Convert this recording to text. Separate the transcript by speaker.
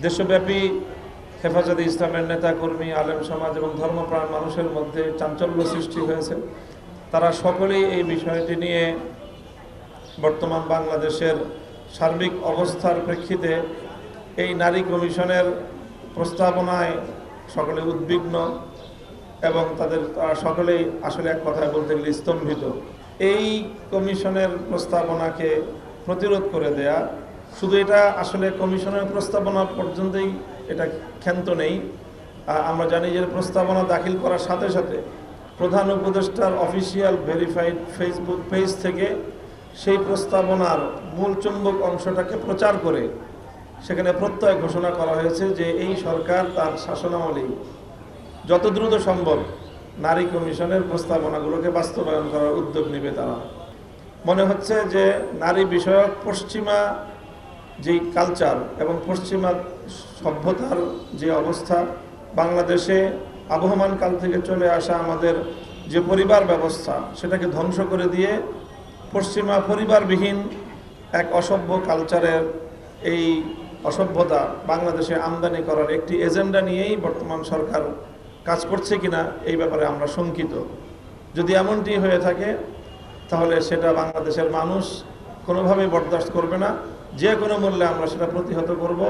Speaker 1: দেশব্যাপী হেফাজতে ইসলামের নেতাকর্মী, আলেম সমাজ এবং ধর্মপ্রাণ মানুষের মধ্যে চাঞ্চল্য সৃষ্টি হয়েছে। তারা সকলেই এই বিষয়টি নিয়ে বর্তমান বাংলাদেশের সার্বিক অবস্থার প্রেক্ষিতে এই নারী কমিশনের প্রস্তাবনায় সকলে উদ্বিগ্ন এবং তারা সকলেই আসলে এক কথায় বলতে গেলে স্তম্ভিত। এই কমিশনের প্রস্তাবনাকে প্রতিরোধ করে দেয়া, শুধু এটা আসলে কমিশনের প্রস্তাবনা পর্যন্তই এটা ক্ষান্ত নেই। আমরা জানি যে প্রস্তাবনা দাখিল করার সাথে সাথে প্রধান উপদেষ্টার অফিসিয়াল ভেরিফাইড ফেসবুক পেজ থেকে সেই প্রস্তাবনার মূল চুম্বক অংশটাকে প্রচার করে সেখানে প্রত্যয় ঘোষণা করা হয়েছে যে এই সরকার তার শাসনামলেই যত দ্রুত সম্ভব নারী কমিশনের প্রস্তাবনাগুলোকে বাস্তবায়ন করার উদ্যোগ নেবে তারা। মনে হচ্ছে যে নারী বিষয়ক পশ্চিমা যেই কালচার এবং পশ্চিমা সভ্যতার যে অবস্থা, বাংলাদেশে আবহমান কাল থেকে চলে আসা আমাদের যে পরিবার ব্যবস্থা সেটাকে ধ্বংস করে দিয়ে পশ্চিমা পরিবারবিহীন এক অসভ্য কালচারের এই অসভ্যতা বাংলাদেশে আমদানি করার একটি এজেন্ডা নিয়েই বর্তমান সরকার কাজ করছে কিনা এই ব্যাপারে আমরা শঙ্কিত। যদি এমনটি হয়ে থাকে তাহলে সেটা বাংলাদেশের মানুষ কোনোভাবেই বরদাস্ত করবে না। যে কোনো মূল্যে আমরা সেটা প্রতিহত করব।